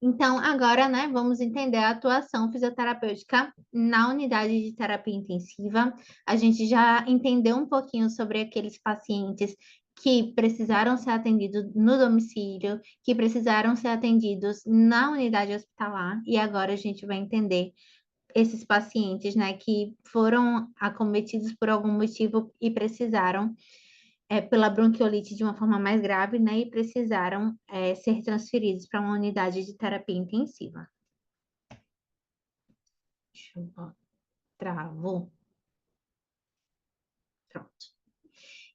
Então, agora, né, vamos entender a atuação fisioterapêutica na unidade de terapia intensiva. A gente já entendeu um pouquinho sobre aqueles pacientes que precisaram ser atendidos no domicílio, que precisaram ser atendidos na unidade hospitalar, e agora a gente vai entender esses pacientes, né, que foram acometidos por algum motivo e precisaram pela bronquiolite de uma forma mais grave, né, e precisaram ser transferidos para uma unidade de terapia intensiva. Deixa eu botar. Travou. Pronto.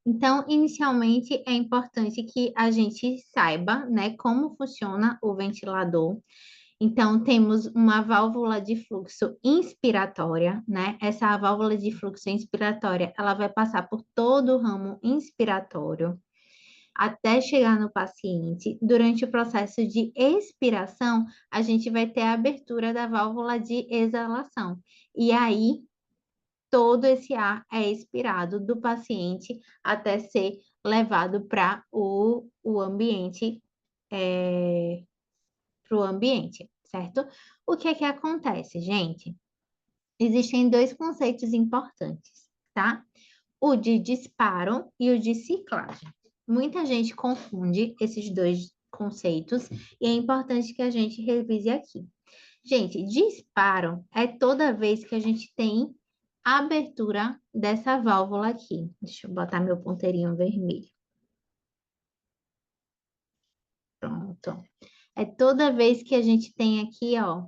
Então, inicialmente, é importante que a gente saiba, né, como funciona o ventilador. Então, temos uma válvula de fluxo inspiratória, né? Essa válvula de fluxo inspiratória, ela vai passar por todo o ramo inspiratório até chegar no paciente. Durante o processo de expiração, a gente vai ter a abertura da válvula de exalação. E aí, todo esse ar é expirado do paciente até ser levado para o ambiente, certo? O que é que acontece, gente? Existem dois conceitos importantes, tá? O de disparo e o de ciclagem. Muita gente confunde esses dois conceitos e é importante que a gente revise aqui. Gente, disparo é toda vez que a gente tem a abertura dessa válvula aqui. Deixa eu botar meu ponteirinho vermelho. Pronto. É toda vez que a gente tem aqui, ó,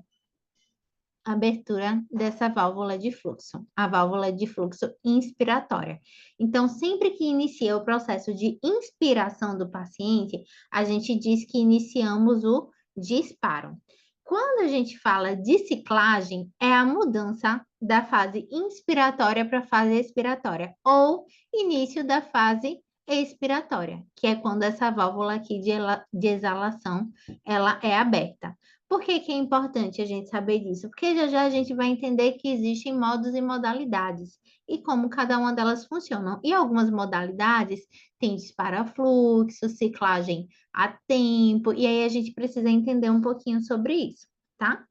abertura dessa válvula de fluxo, a válvula de fluxo inspiratória. Então, sempre que inicia o processo de inspiração do paciente, a gente diz que iniciamos o disparo. Quando a gente fala de ciclagem, é a mudança da fase inspiratória para a fase expiratória, ou início da fase expiratória, que é quando essa válvula aqui de exalação ela é aberta. Por que que é importante a gente saber disso? Porque já já a gente vai entender que existem modos e modalidades e como cada uma delas funcionam. E algumas modalidades têm disparo-fluxo, ciclagem a tempo, e aí a gente precisa entender um pouquinho sobre isso, tá?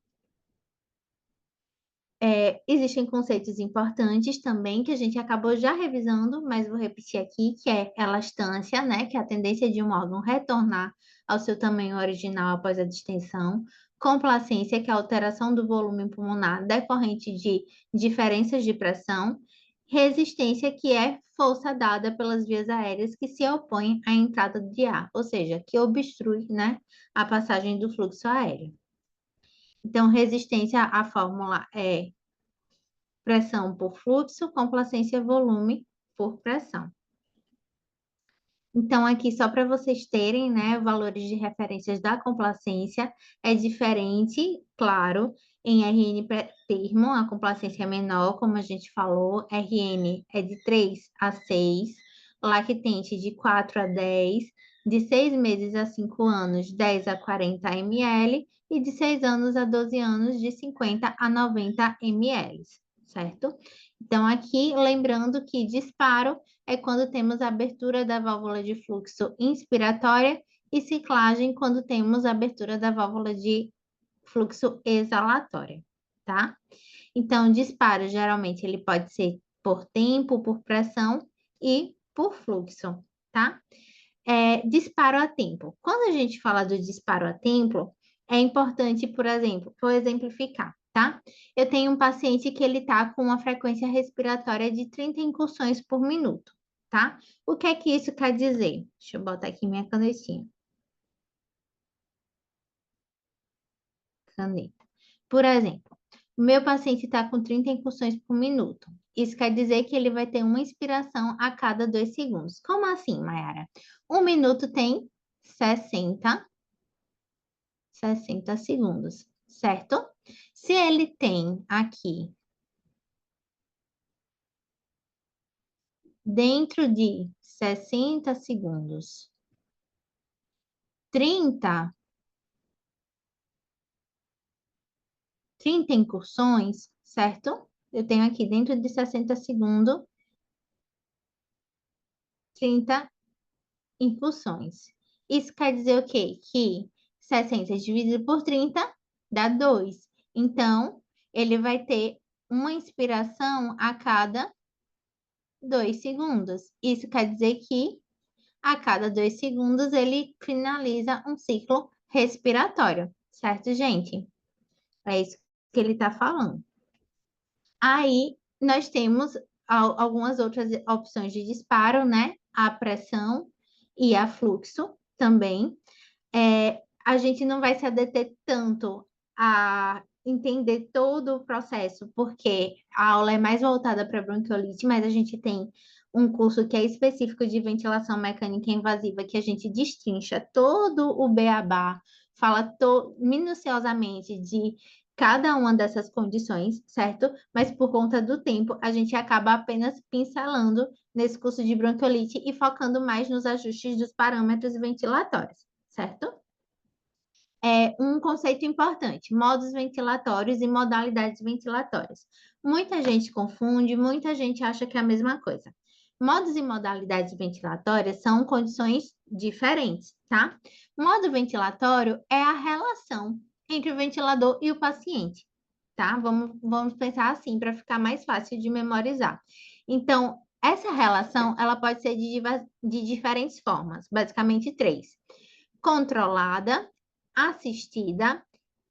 Existem conceitos importantes também que a gente acabou já revisando, mas vou repetir aqui, que é elastância, né? Que é a tendência de um órgão retornar ao seu tamanho original após a distensão. Complacência, que é a alteração do volume pulmonar decorrente de diferenças de pressão. Resistência, que é força dada pelas vias aéreas que se opõem à entrada de ar, ou seja, que obstrui, né, a passagem do fluxo aéreo. Então, resistência, a fórmula é pressão por fluxo, complacência volume por pressão. Então, aqui só para vocês terem, né, valores de referências da complacência, é diferente, claro, em RN termo, a complacência é menor, como a gente falou, RN é de 3 a 6, lactente de 4 a 10, de 6 meses a 5 anos, 10 a 40 ml, e de 6 anos a 12 anos, de 50 a 90 ml, certo? Então, aqui, lembrando que disparo é quando temos a abertura da válvula de fluxo inspiratória e ciclagem quando temos a abertura da válvula de fluxo exalatória, tá? Então, disparo, geralmente, ele pode ser por tempo, por pressão e por fluxo, tá? Disparo a tempo. Quando a gente fala do disparo a tempo, é importante, por exemplo, vou exemplificar, tá? Eu tenho um paciente que ele tá com uma frequência respiratória de 30 incursões por minuto, tá? O que é que isso quer dizer? Deixa eu botar aqui minha canetinha. Caneta. Por exemplo, o meu paciente está com 30 incursões por minuto. Isso quer dizer que ele vai ter uma inspiração a cada 2 segundos. Como assim, Mayara? Um minuto tem 60 segundos, certo? Se ele tem aqui, dentro de 60 segundos, 30 incursões, certo? Eu tenho aqui dentro de 60 segundos, 30 incursões. Isso quer dizer o quê? Que 60 dividido por 30 dá 2. Então, ele vai ter uma inspiração a cada 2 segundos. Isso quer dizer que a cada 2 segundos ele finaliza um ciclo respiratório, certo, gente? É isso que ele está falando. Aí nós temos algumas outras opções de disparo, né? A pressão e a fluxo também. A gente não vai se adeter tanto a entender todo o processo, porque a aula é mais voltada para bronquiolite, mas a gente tem um curso que é específico de ventilação mecânica invasiva, que a gente destrincha todo o beabá, fala minuciosamente de cada uma dessas condições, certo? Mas por conta do tempo, a gente acaba apenas pincelando nesse curso de bronquiolite e focando mais nos ajustes dos parâmetros ventilatórios, certo? Um conceito importante: modos ventilatórios e modalidades ventilatórias. Muita gente confunde, muita gente acha que é a mesma coisa. Modos e modalidades ventilatórias são condições diferentes, tá? Modo ventilatório é a relação entre o ventilador e o paciente, tá? Vamos pensar assim para ficar mais fácil de memorizar. Então, essa relação, ela pode ser de diferentes formas, basicamente três: controlada, assistida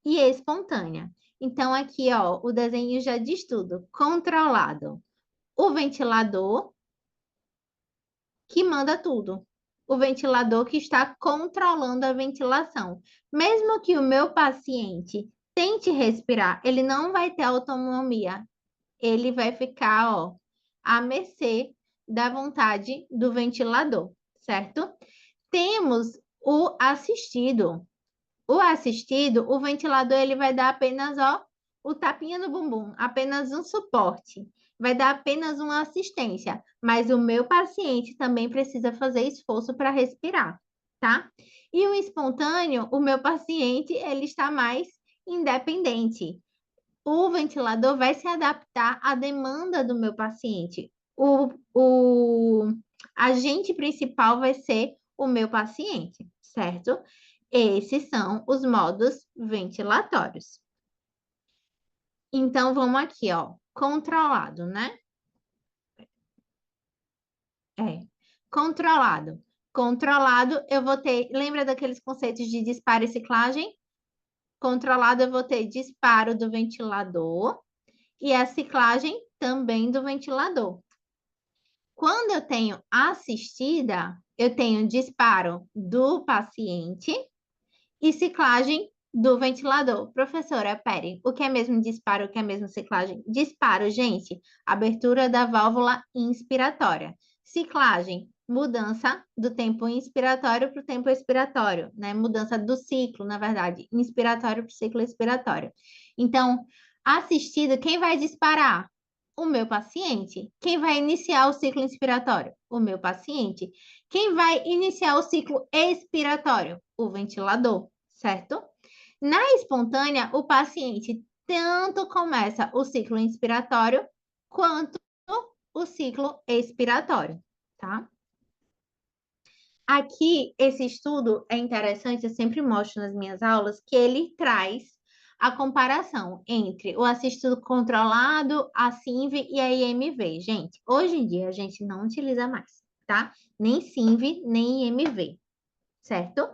e espontânea. Então, aqui, ó, o desenho já diz tudo. Controlado. O ventilador que manda tudo. O ventilador que está controlando a ventilação. Mesmo que o meu paciente tente respirar, ele não vai ter autonomia. Ele vai ficar, ó, à mercê da vontade do ventilador, certo? Temos o assistido. O assistido, o ventilador, ele vai dar apenas, ó, o tapinha no bumbum, apenas um suporte, vai dar apenas uma assistência, mas o meu paciente também precisa fazer esforço para respirar, tá? E o espontâneo, o meu paciente, ele está mais independente. O ventilador vai se adaptar à demanda do meu paciente. O agente principal vai ser o meu paciente, certo? Esses são os modos ventilatórios. Então, vamos aqui, ó. Controlado, né? Controlado. Controlado, eu vou ter. Lembra daqueles conceitos de disparo e ciclagem? Controlado, eu vou ter disparo do ventilador e a ciclagem também do ventilador. Quando eu tenho assistida, eu tenho disparo do paciente e ciclagem do ventilador. Professora, pere, o que é mesmo disparo, o que é mesmo ciclagem? Disparo, gente, abertura da válvula inspiratória. Ciclagem, mudança do tempo inspiratório para o tempo expiratório, né? Mudança do ciclo, na verdade, inspiratório para o ciclo expiratório. Então, assistida, quem vai disparar? O meu paciente. Quem vai iniciar o ciclo inspiratório? O meu paciente. Quem vai iniciar o ciclo expiratório? O ventilador, certo? Na espontânea, o paciente tanto começa o ciclo inspiratório quanto o ciclo expiratório, tá? Aqui, esse estudo é interessante, eu sempre mostro nas minhas aulas que ele traz a comparação entre o assistido controlado, a CINV e a IMV. Gente, hoje em dia a gente não utiliza mais, tá? Nem CINV, nem IMV, certo?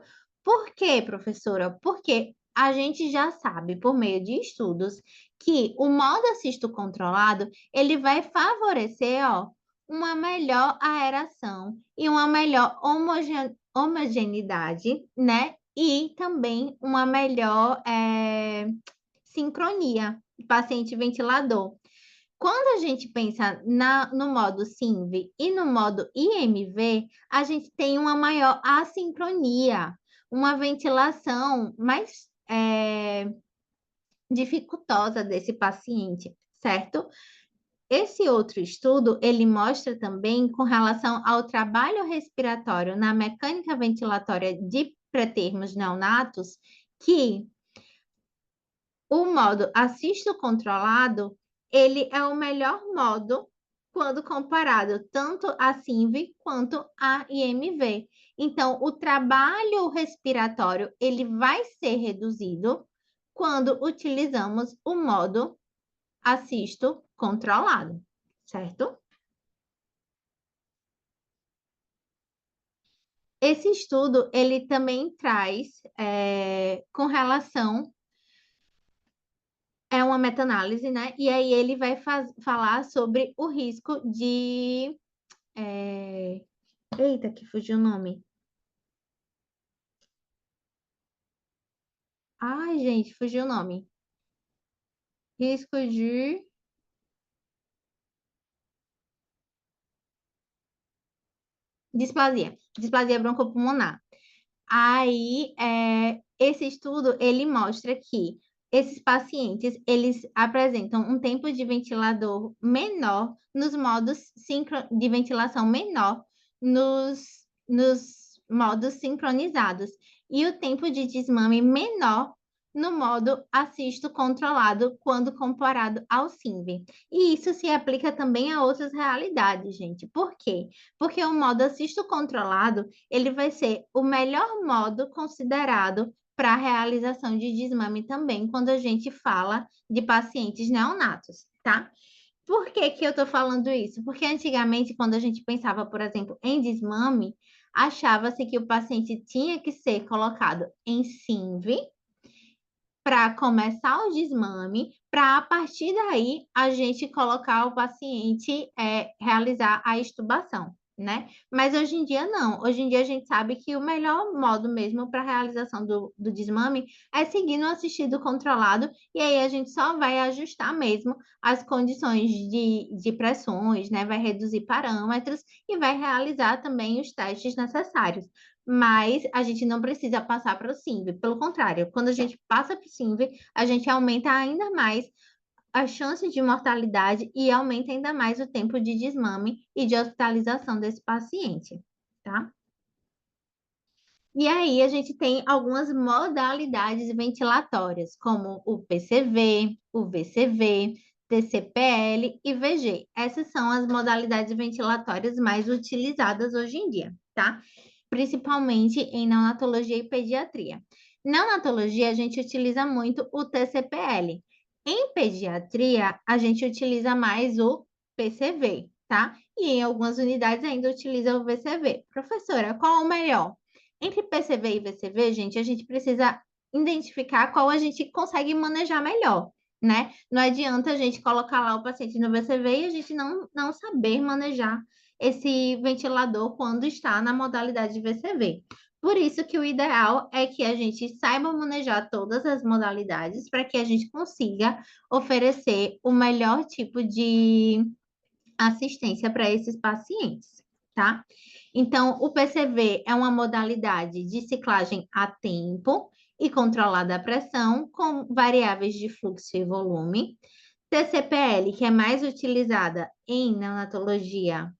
Por quê, professora? Porque a gente já sabe, por meio de estudos, que o modo assisto controlado, ele vai favorecer, ó, uma melhor aeração e uma melhor homogeneidade, né? E também uma melhor sincronia paciente-ventilador. Quando a gente pensa no modo SINV e no modo IMV, a gente tem uma maior assincronia, uma ventilação mais dificultosa desse paciente, certo? Esse outro estudo, ele mostra também com relação ao trabalho respiratório na mecânica ventilatória de pretermos neonatos, que o modo assisto controlado, ele é o melhor modo quando comparado tanto a SINV quanto a IMV. Então, o trabalho respiratório, ele vai ser reduzido quando utilizamos o modo assisto controlado, certo? Esse estudo, ele também traz, com relação, é uma meta-análise, né? E aí ele vai falar sobre o risco de, eita, que fugiu o nome. Ai, gente, fugiu o nome. Risco de displasia broncopulmonar. Aí, esse estudo, ele mostra que esses pacientes, eles apresentam um tempo de ventilador menor nos modos de ventilação menor nos modos sincronizados e o tempo de desmame menor no modo assisto controlado quando comparado ao SINV. E isso se aplica também a outras realidades, gente. Por quê? Porque o modo assisto controlado ele vai ser o melhor modo considerado para a realização de desmame também, quando a gente fala de pacientes neonatos, tá? Por que que eu estou falando isso? Porque antigamente, quando a gente pensava, por exemplo, em desmame, achava-se que o paciente tinha que ser colocado em SINV para começar o desmame, para a partir daí a gente colocar o paciente, realizar a extubação, né? Mas hoje em dia não. Hoje em dia a gente sabe que o melhor modo mesmo para a realização do desmame é seguir no assistido controlado, e aí a gente só vai ajustar mesmo as condições de pressões, né? Vai reduzir parâmetros e vai realizar também os testes necessários, mas a gente não precisa passar para o SINV. Pelo contrário, quando a gente passa para o SINV, a gente aumenta ainda mais a chance de mortalidade e aumenta ainda mais o tempo de desmame e de hospitalização desse paciente, tá? E aí a gente tem algumas modalidades ventilatórias, como o PCV, o VCV, TCPL e VG. Essas são as modalidades ventilatórias mais utilizadas hoje em dia, tá? Principalmente em neonatologia e pediatria. Neonatologia, a gente utiliza muito o TCPL. Em pediatria, a gente utiliza mais o PCV, tá? E em algumas unidades ainda utiliza o VCV. Professora, qual é o melhor? Entre PCV e VCV, gente, a gente precisa identificar qual a gente consegue manejar melhor, né? Não adianta a gente colocar lá o paciente no VCV e a gente não saber manejar esse ventilador quando está na modalidade de VCV. Por isso que o ideal é que a gente saiba manejar todas as modalidades para que a gente consiga oferecer o melhor tipo de assistência para esses pacientes, tá? Então, o PCV é uma modalidade de ciclagem a tempo e controlada a pressão, com variáveis de fluxo e volume. TCPL, que é mais utilizada em neonatologia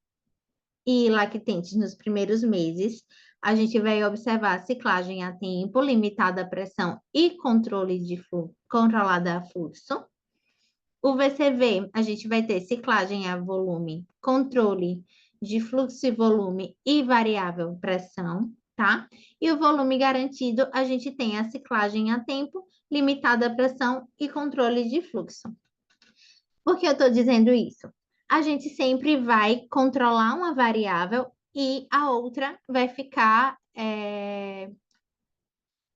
e lactentes nos primeiros meses, a gente vai observar ciclagem a tempo, limitada a pressão e controle de fluxo, controlada a fluxo. O VCV, a gente vai ter ciclagem a volume, controle de fluxo e volume e variável pressão, tá? E o volume garantido, a gente tem a ciclagem a tempo, limitada a pressão e controle de fluxo. Por que eu estou dizendo isso? A gente sempre vai controlar uma variável e a outra vai ficar,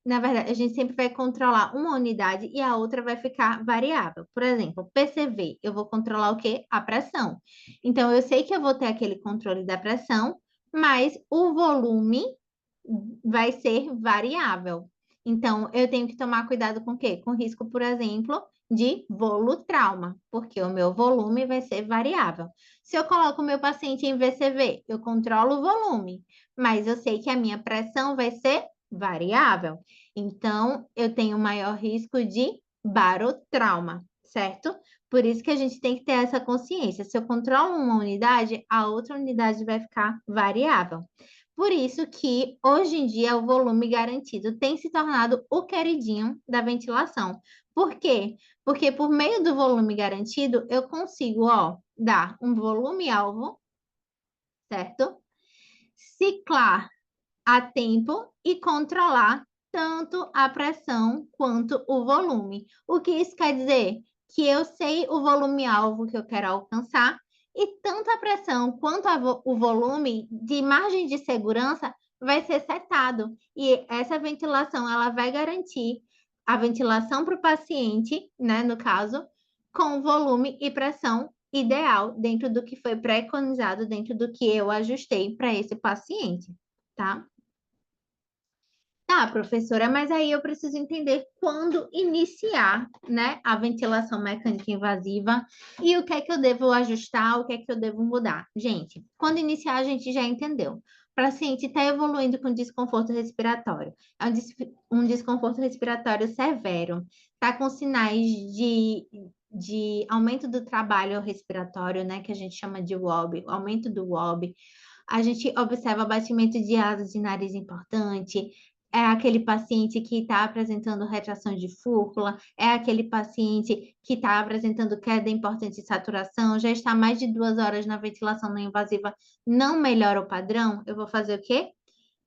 na verdade, a gente sempre vai controlar uma unidade e a outra vai ficar variável. Por exemplo, PCV, eu vou controlar o quê? A pressão. Então, eu sei que eu vou ter aquele controle da pressão, mas o volume vai ser variável. Então, eu tenho que tomar cuidado com o quê? Com risco, por exemplo, de volutrauma, porque o meu volume vai ser variável. Se eu coloco o meu paciente em VCV, eu controlo o volume, mas eu sei que a minha pressão vai ser variável. Então, eu tenho maior risco de barotrauma, certo? Por isso que a gente tem que ter essa consciência. Se eu controlo uma unidade, a outra unidade vai ficar variável. Por isso que, hoje em dia, o volume garantido tem se tornado o queridinho da ventilação. Por quê? Porque por meio do volume garantido, eu consigo, ó, dar um volume-alvo, certo? Ciclar a tempo e controlar tanto a pressão quanto o volume. O que isso quer dizer? Que eu sei o volume-alvo que eu quero alcançar e tanto a pressão quanto o volume de margem de segurança vai ser setado. E essa ventilação, ela vai garantir a ventilação para o paciente, né, no caso, com volume e pressão ideal dentro do que foi preconizado, dentro do que eu ajustei para esse paciente, tá? Tá, professora, mas aí eu preciso entender quando iniciar, né, a ventilação mecânica invasiva e o que é que eu devo ajustar, o que é que eu devo mudar. Gente, quando iniciar, a gente já entendeu. O paciente está evoluindo com desconforto respiratório. É um desconforto respiratório severo. Está com sinais de aumento do trabalho respiratório, né, que a gente chama de WOB, aumento do WOB. A gente observa batimento de asas de nariz importante, é aquele paciente que está apresentando retração de fúrcula, é aquele paciente que está apresentando queda importante de saturação, já está mais de 2 horas na ventilação não invasiva, não melhora o padrão, eu vou fazer o quê?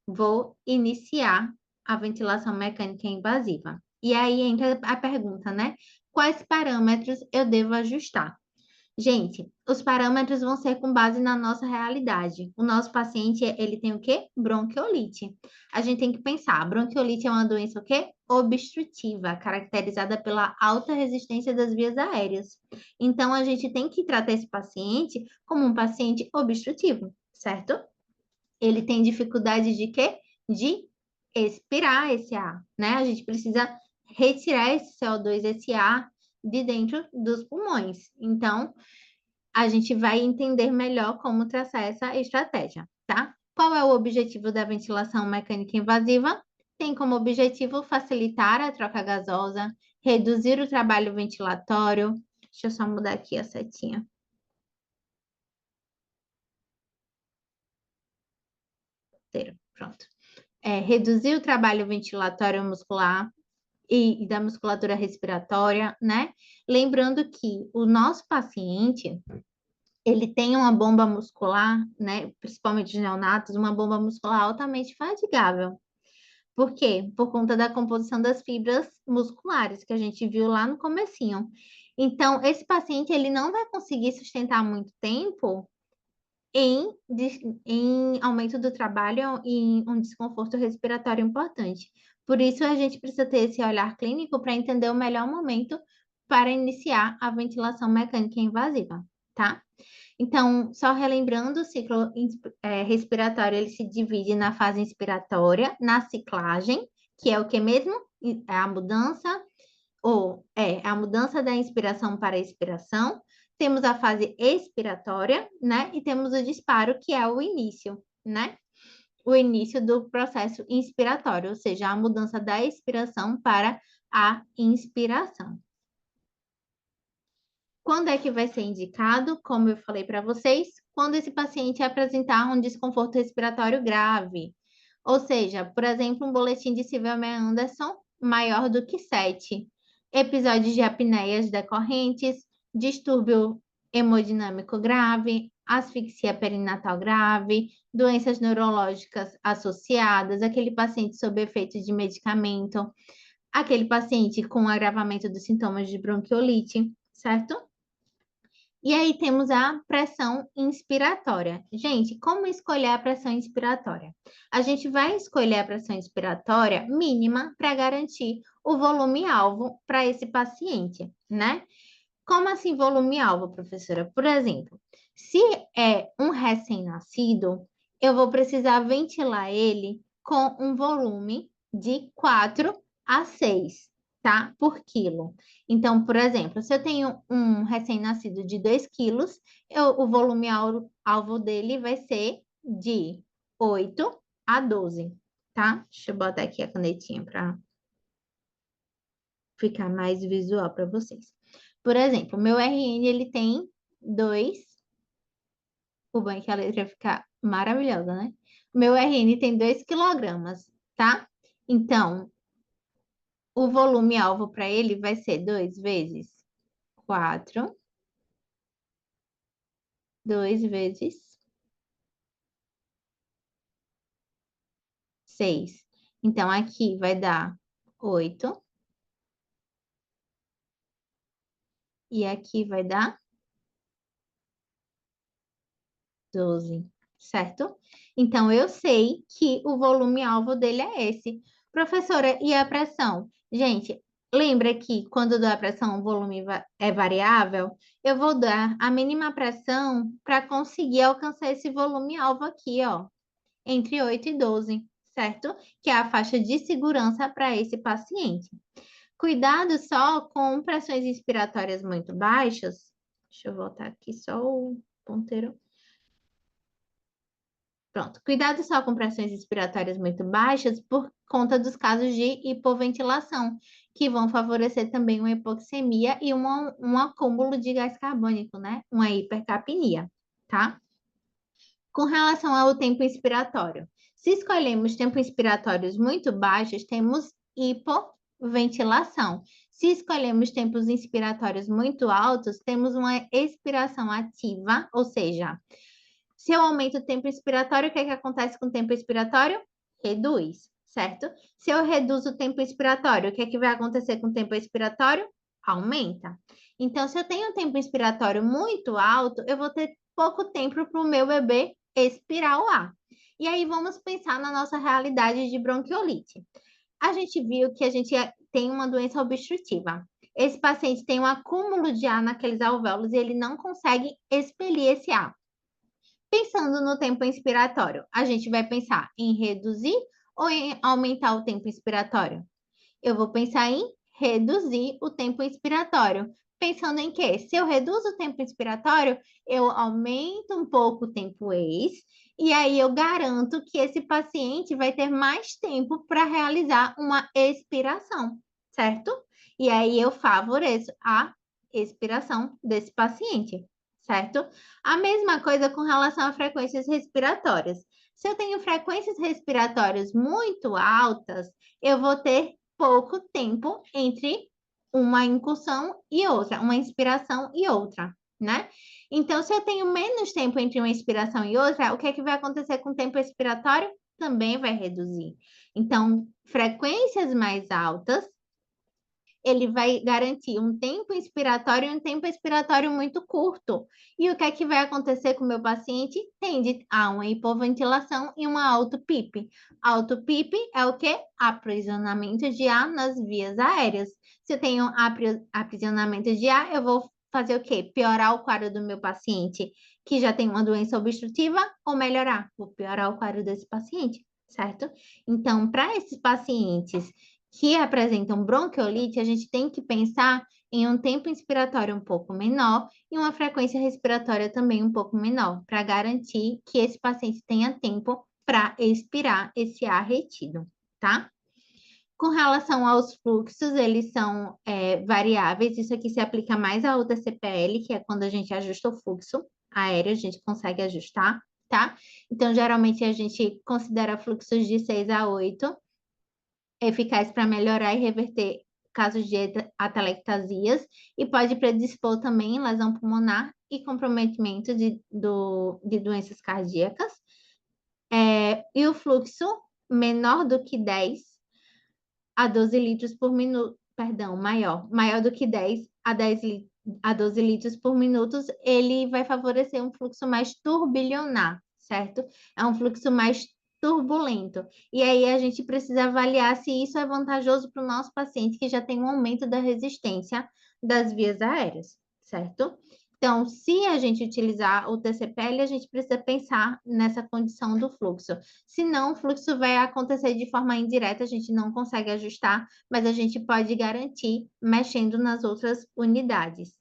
Vou iniciar a ventilação mecânica invasiva. E aí entra a pergunta, né? Quais parâmetros eu devo ajustar? Gente, os parâmetros vão ser com base na nossa realidade. O nosso paciente, ele tem o quê? Bronquiolite. A gente tem que pensar, a bronquiolite é uma doença o quê? Obstrutiva, caracterizada pela alta resistência das vias aéreas. Então, a gente tem que tratar esse paciente como um paciente obstrutivo, certo? Ele tem dificuldade de quê? De expirar esse ar, né? A gente precisa retirar esse CO2, esse ar de dentro dos pulmões. Então, a gente vai entender melhor como traçar essa estratégia, tá? Qual é o objetivo da ventilação mecânica invasiva? Tem como objetivo facilitar a troca gasosa, reduzir o trabalho ventilatório. Deixa eu só mudar aqui a setinha. Pronto. Reduzir o trabalho ventilatório muscular e da musculatura respiratória, né? Lembrando que o nosso paciente, ele tem uma bomba muscular, né, principalmente os neonatos, uma bomba muscular altamente fadigável. Por quê? Por conta da composição das fibras musculares que a gente viu lá no comecinho. Então, esse paciente ele não vai conseguir sustentar muito tempo em aumento do trabalho e em um desconforto respiratório importante. Por isso, a gente precisa ter esse olhar clínico para entender o melhor momento para iniciar a ventilação mecânica invasiva, tá? Então, só relembrando, o ciclo respiratório ele se divide na fase inspiratória, na ciclagem, que é o que mesmo? É a mudança, a mudança da inspiração para a expiração. Temos a fase expiratória, né? E temos o disparo, que é o início, né? O início do processo inspiratório, ou seja, a mudança da expiração para a inspiração. Quando é que vai ser indicado? Como eu falei para vocês, quando esse paciente apresentar um desconforto respiratório grave. Ou seja, por exemplo, um boletim de Silverman-Anderson maior do que 7. Episódios de apneias decorrentes, distúrbio hemodinâmico grave, asfixia perinatal grave, doenças neurológicas associadas, aquele paciente sob efeito de medicamento, aquele paciente com agravamento dos sintomas de bronquiolite, certo? E aí temos a pressão inspiratória. Gente, como escolher a pressão inspiratória? A gente vai escolher a pressão inspiratória mínima para garantir o volume-alvo para esse paciente, né? Como assim volume-alvo, professora? Por exemplo, se é um recém-nascido, eu vou precisar ventilar ele com um volume de 4 a 6, tá? Por quilo. Então, por exemplo, se eu tenho um recém-nascido de 2 quilos, o volume-alvo dele vai ser de 8 a 12, tá? Deixa eu botar aqui a canetinha para ficar mais visual para vocês. Por exemplo, o meu RN ele tem 2, o bom é que a letra fica maravilhosa, né? Meu RN tem 2 quilogramas, tá? Então, o volume-alvo para ele vai ser 2 vezes 4, 2 vezes 6. Então, aqui vai dar 8 e aqui vai dar 12, certo? Então, eu sei que o volume-alvo dele é esse. Professora, e a pressão? Gente, lembra que quando dou a pressão, o volume é variável? Eu vou dar a mínima pressão para conseguir alcançar esse volume-alvo aqui, ó, entre 8 e 12, certo? Que é a faixa de segurança para esse paciente. Cuidado só com pressões inspiratórias muito baixas. Deixa eu voltar aqui só o ponteiro. Pronto. Cuidado só com pressões inspiratórias muito baixas por conta dos casos de hipoventilação, que vão favorecer também uma hipoxemia e um acúmulo de gás carbônico, né? Uma hipercapnia, tá? Com relação ao tempo inspiratório. Se escolhemos tempos inspiratórios muito baixos, temos hipoventilação. Se escolhemos tempos inspiratórios muito altos, temos uma expiração ativa, ou seja, se eu aumento o tempo expiratório, o que é que acontece com o tempo expiratório? Reduz, certo? Se eu reduzo o tempo expiratório, o que é que vai acontecer com o tempo expiratório? Aumenta. Então, se eu tenho um tempo expiratório muito alto, eu vou ter pouco tempo para o meu bebê expirar o ar. E aí vamos pensar na nossa realidade de bronquiolite. A gente viu que a gente tem uma doença obstrutiva. Esse paciente tem um acúmulo de ar naqueles alvéolos e ele não consegue expelir esse ar. Pensando no tempo inspiratório, a gente vai pensar em reduzir ou em aumentar o tempo inspiratório? Eu vou pensar em reduzir o tempo inspiratório. Pensando em quê? Se eu reduzo o tempo inspiratório, eu aumento um pouco o tempo ex, e aí eu garanto que esse paciente vai ter mais tempo para realizar uma expiração, certo? E aí eu favoreço a expiração desse paciente, certo? A mesma coisa com relação a frequências respiratórias. Se eu tenho frequências respiratórias muito altas, eu vou ter pouco tempo entre uma incursão e outra, uma inspiração e outra, né? Então, se eu tenho menos tempo entre uma inspiração e outra, o que é que vai acontecer com o tempo expiratório? Também vai reduzir. Então, frequências mais altas ele vai garantir um tempo inspiratório e um tempo expiratório muito curto. E o que é que vai acontecer com o meu paciente? Tende a uma hipoventilação e uma auto-PIP. Auto-PIP é o quê? Aprisionamento de ar nas vias aéreas. Se eu tenho aprisionamento de ar, eu vou fazer o quê? Piorar o quadro do meu paciente que já tem uma doença obstrutiva ou melhorar? Vou piorar o quadro desse paciente, certo? Então, para esses pacientes que apresentam bronquiolite, a gente tem que pensar em um tempo inspiratório um pouco menor e uma frequência respiratória também um pouco menor, para garantir que esse paciente tenha tempo para expirar esse ar retido, tá? Com relação aos fluxos, eles são variáveis. Isso aqui se aplica mais à UTCPL, que é quando a gente ajusta o fluxo aéreo, a gente consegue ajustar, tá? Então, geralmente, a gente considera fluxos de 6 a 8 eficaz para melhorar e reverter casos de atelectasias e pode predispor também lesão pulmonar e comprometimento de doenças cardíacas. E o fluxo menor do que 10 a 12 litros por minuto, perdão, maior do que 10 a 10 a 12 litros por minuto, ele vai favorecer um fluxo mais turbilionar, certo? É um fluxo mais turbulento. E aí a gente precisa avaliar se isso é vantajoso para o nosso paciente que já tem um aumento da resistência das vias aéreas, certo? Então, se a gente utilizar o TCPL, a gente precisa pensar nessa condição do fluxo. Senão, o fluxo vai acontecer de forma indireta, a gente não consegue ajustar, mas a gente pode garantir mexendo nas outras unidades.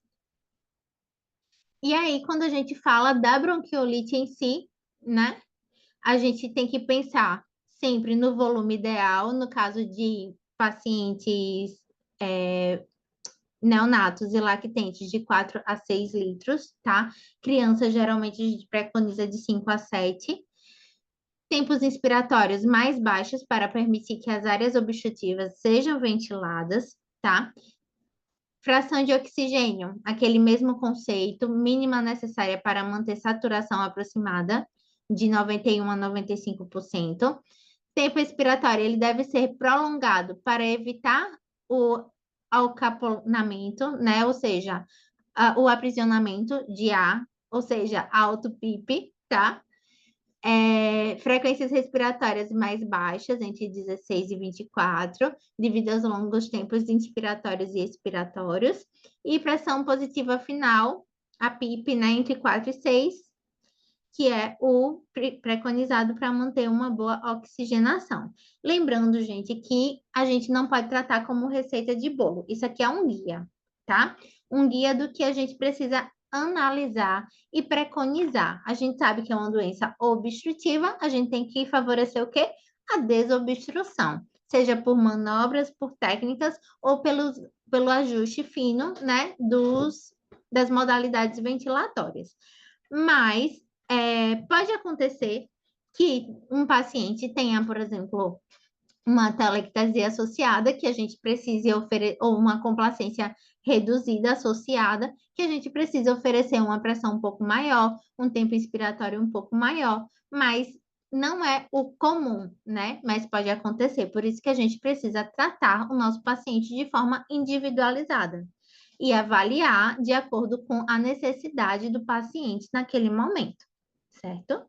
E aí, quando a gente fala da bronquiolite em si, né? A gente tem que pensar sempre no volume ideal, no caso de pacientes neonatos e lactentes de 4 a 6 litros, tá? Crianças, geralmente, a gente preconiza de 5 a 7. Tempos inspiratórios mais baixos para permitir que as áreas obstrutivas sejam ventiladas, tá? Fração de oxigênio, aquele mesmo conceito, mínima necessária para manter saturação aproximada de 91 a 95%. Tempo expiratório, ele deve ser prolongado para evitar o alcaponamento, né? Ou seja, o aprisionamento de ar, ou seja, alto PIP, tá? Frequências respiratórias mais baixas, entre 16 e 24, devido aos longos tempos inspiratórios e expiratórios. E pressão positiva final, a PIP, né, entre 4 e 6, que é o preconizado para manter uma boa oxigenação. Lembrando, gente, que a gente não pode tratar como receita de bolo. Isso aqui é um guia, tá? Um guia do que a gente precisa analisar e preconizar. A gente sabe que é uma doença obstrutiva, a gente tem que favorecer o quê? A desobstrução, seja por manobras, por técnicas ou pelo ajuste fino, né, das modalidades ventilatórias. Mas pode acontecer que um paciente tenha, por exemplo, uma telectasia associada, que a gente precise oferecer, ou uma complacência reduzida associada, que a gente precisa oferecer uma pressão um pouco maior, um tempo inspiratório um pouco maior, mas não é o comum, né? Mas pode acontecer. Por isso que a gente precisa tratar o nosso paciente de forma individualizada e avaliar de acordo com a necessidade do paciente naquele momento, certo?